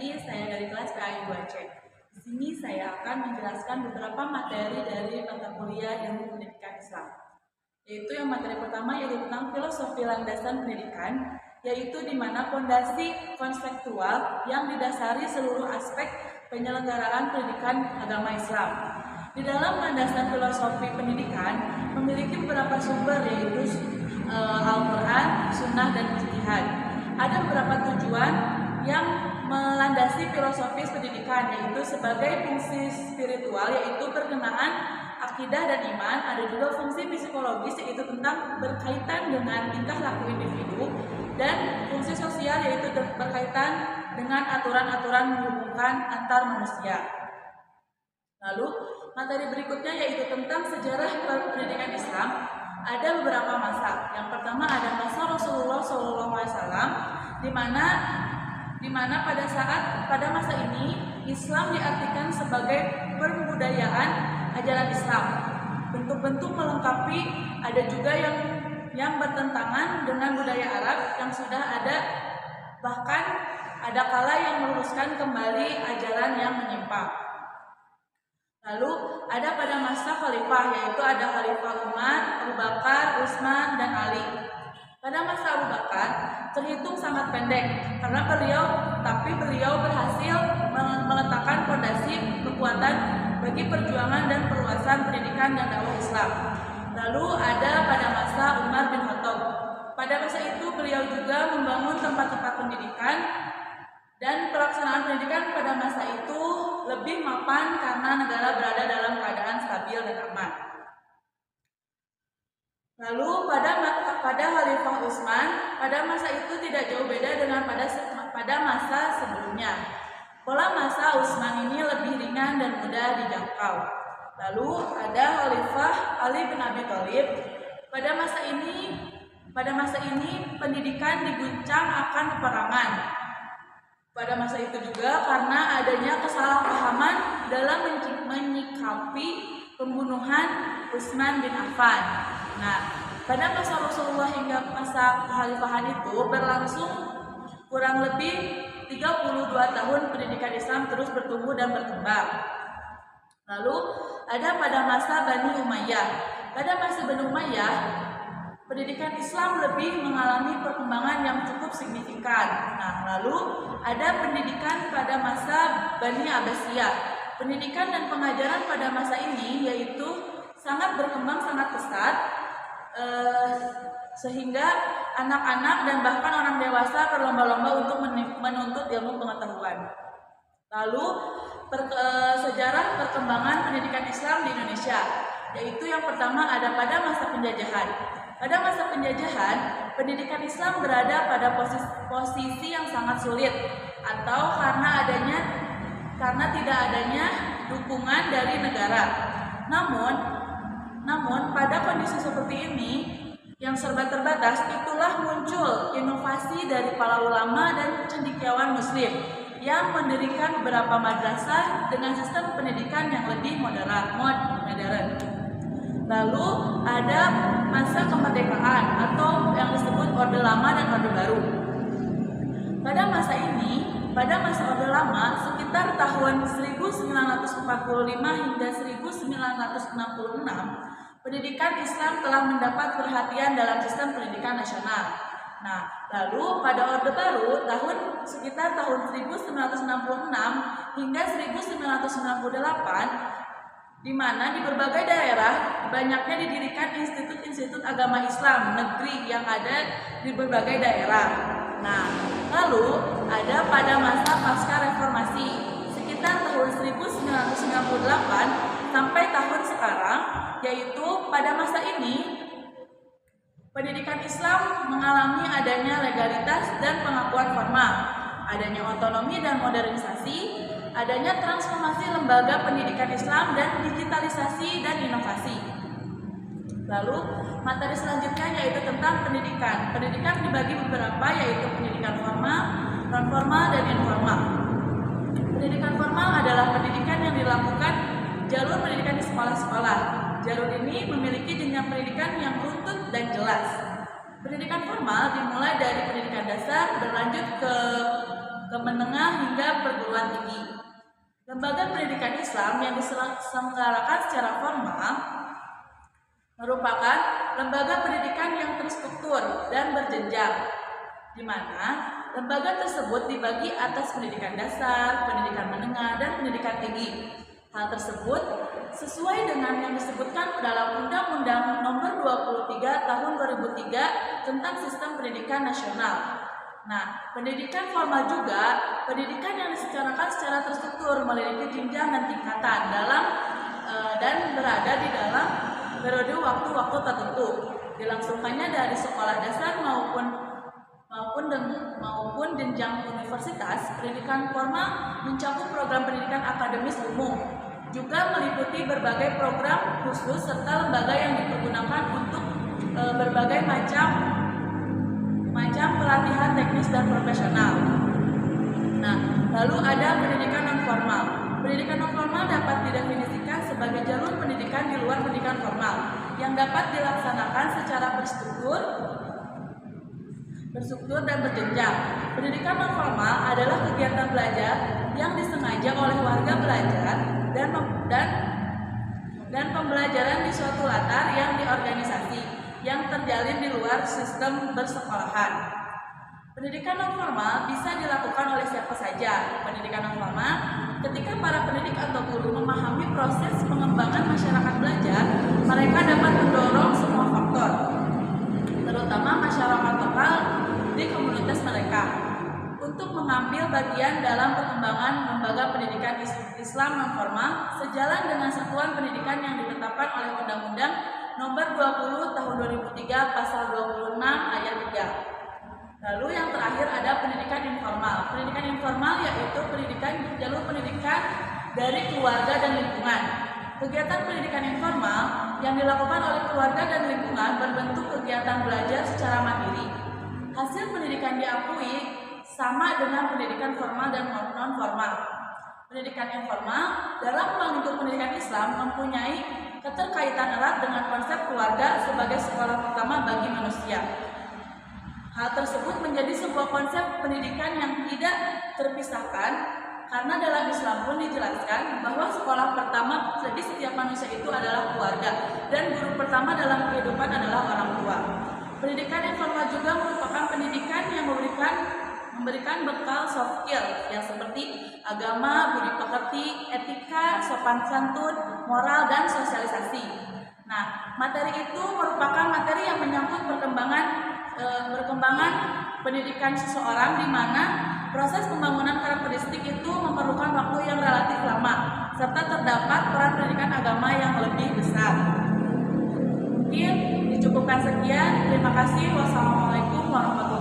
lagi, saya dari kelas PAI 2C. Di sini saya akan menjelaskan beberapa materi dari mata kuliah Ilmu Pendidikan Islam. Yaitu yang materi pertama yaitu tentang filosofi landasan pendidikan, yaitu di mana fondasi konseptual yang didasari seluruh aspek penyelenggaraan pendidikan agama Islam. Di dalam landasan filosofi pendidikan memiliki beberapa sumber yaitu Al-Quran, Sunnah, dan Ijtihad. Ada beberapa tujuan yang melandasi filosofis pendidikan, yaitu sebagai fungsi spiritual, yaitu berkenaan akidah dan iman. Ada juga fungsi psikologis, yaitu tentang berkaitan dengan tingkah laku individu, dan fungsi sosial, yaitu berkaitan dengan aturan-aturan menghubungkan antar manusia. Lalu materi berikutnya yaitu tentang sejarah pendidikan Islam. Ada beberapa masa. Yang pertama ada masa Rasulullah SAW, di mana pada masa ini Islam diartikan sebagai perbudayaan ajaran Islam. Bentuk-bentuk melengkapi, ada juga yang bertentangan dengan budaya Arab yang sudah ada, bahkan ada kala yang meluruskan kembali ajaran yang menyimpang. Lalu ada pada masa khalifah, yaitu ada Khalifah Umar, Abu Bakar, Utsman, dan Ali. Pada masa Abu Bakar terhitung sangat pendek karena beliau berhasil meletakkan fondasi kekuatan bagi perjuangan dan perluasan pendidikan dan dakwah Islam. Lalu ada pada masa Umar bin Khattab. Pada masa itu beliau juga membangun tempat-tempat pendidikan, dan pelaksanaan pendidikan pada masa itu lebih mapan karena negara berada dalam keadaan stabil dan aman. Lalu pada Khalifah Utsman, pada masa itu tidak jauh beda dengan pada masa sebelumnya. Pola masa Utsman ini lebih ringan dan mudah dijangkau. Lalu ada Khalifah Ali bin Abi Thalib. Pada masa ini pendidikan diguncang akan peperangan. Pada masa itu juga karena adanya kesalahpahaman dalam menyikapi pembunuhan Utsman bin Affan. Nah, pada masa Rasulullah hingga masa kekhalifahan itu berlangsung kurang lebih 32 tahun pendidikan Islam terus bertumbuh dan berkembang. Lalu ada pada masa Bani Umayyah. Pada masa Bani Umayyah, pendidikan Islam lebih mengalami perkembangan yang cukup signifikan. Nah, lalu ada pendidikan pada masa Bani Abbasiyah. Pendidikan dan pengajaran pada masa ini yaitu sangat berkembang, sangat pesat, sehingga anak-anak dan bahkan orang dewasa berlomba-lomba untuk menuntut ilmu pengetahuan. Lalu sejarah perkembangan pendidikan Islam di Indonesia, yaitu yang pertama ada pada masa penjajahan. Pada masa penjajahan, pendidikan Islam berada pada posisi yang sangat sulit, atau karena tidak adanya dukungan dari negara. Namun pada kondisi seperti ini yang serba terbatas, itulah muncul inovasi dari para ulama dan cendekiawan Muslim yang mendirikan beberapa madrasah dengan sistem pendidikan yang lebih modern. Lalu ada masa kemerdekaan atau yang disebut Orde Lama dan Orde Baru. Pada masa Orde Lama sekitar tahun 1945 hingga 1966, pendidikan Islam telah mendapat perhatian dalam sistem pendidikan nasional. Nah, lalu pada Orde Baru sekitar tahun 1966 hingga 1998, di mana di berbagai daerah banyaknya didirikan institut-institut agama Islam negeri yang ada di berbagai daerah. Nah, lalu ada pada masa pasca reformasi sekitar tahun 1998 sampai tahun sekarang, yaitu pada masa ini pendidikan Islam mengalami adanya legalitas dan pengakuan formal, adanya otonomi dan modernisasi, adanya transformasi lembaga pendidikan Islam dan digitalisasi dan inovasi. Lalu materi selanjutnya yaitu tentang pendidikan. Pendidikan dibagi beberapa, yaitu pendidikan formal, non formal, dan informal. Pendidikan formal adalah pendidikan yang dilakukan jalur pendidikan di sekolah-sekolah. Jalur ini memiliki jenjang pendidikan yang runtut dan jelas. Pendidikan formal dimulai dari pendidikan dasar, berlanjut ke menengah hingga Lembaga pendidikan Islam yang diselenggarakan secara formal merupakan lembaga pendidikan yang terstruktur dan berjenjang, di mana lembaga tersebut dibagi atas pendidikan dasar, pendidikan menengah, dan pendidikan tinggi. Hal tersebut sesuai dengan yang disebutkan dalam Undang-Undang Nomor 23 Tahun 2003 tentang Sistem Pendidikan Nasional. Nah, pendidikan formal juga pendidikan yang disecarakan secara terstruktur, memiliki jenjang dan tingkatan dan berada di dalam periode waktu-waktu tertentu. Dilangsungkannya dari sekolah dasar maupun jenjang universitas. Pendidikan formal mencakup program pendidikan akademis umum, juga meliputi berbagai program khusus serta lembaga yang dipergunakan untuk berbagai macam pelatihan teknis dan profesional. Nah, lalu ada pendidikan non formal. Pendidikan non formal dapat didefinisikan sebagai jalur pendidikan di luar pendidikan formal yang dapat dilaksanakan secara berstruktur dan berjenjang. Pendidikan non formal adalah kegiatan belajar yang disengaja oleh warga belajar dan pembelajaran di suatu latar yang diorganisasi yang terjalin di luar sistem bersekolahan. Pendidikan non formal bisa dilakukan oleh siapa saja. Pendidikan non formal ketika para pendidik atau guru memahami proses pengembangan masyarakat belajar, mereka dapat mendorong semua faktor, terutama masyarakat lokal di komunitas mereka, untuk mengambil bagian dalam perkembangan lembaga pendidikan Islam non formal sejalan dengan satuan pendidikan yang ditetapkan oleh Undang-Undang Nomor 20 Tahun 2003 Pasal 26 Ayat 3. Lalu yang terakhir ada pendidikan informal. Pendidikan informal yaitu jalur pendidikan dari keluarga dan lingkungan. Kegiatan pendidikan informal yang dilakukan oleh keluarga dan lingkungan berbentuk kegiatan belajar secara mandiri. Hasil pendidikan diakui sama dengan pendidikan formal dan non formal. Pendidikan informal dalam membentuk pendidikan Islam mempunyai keterkaitan erat dengan konsep keluarga sebagai sekolah pertama bagi manusia. Hal tersebut menjadi sebuah konsep pendidikan yang tidak terpisahkan, karena dalam Islam pun dijelaskan bahwa sekolah pertama bagi setiap manusia itu adalah keluarga, dan guru pertama dalam kehidupan adalah orang tua. Pendidikan informal juga merupakan pendidikan yang memberikan bekal soft skill yang seperti agama, budi pekerti, etika, sopan santun, moral, dan sosialisasi. Nah, materi itu merupakan materi yang menyangkut perkembangan pendidikan seseorang, di mana proses pembangunan karakteristik itu memerlukan waktu yang relatif lama, serta terdapat peran pendidikan agama yang lebih besar. Mungkin dicukupkan sekian. Terima kasih. Wassalamualaikum warahmatullahi wabarakatuh.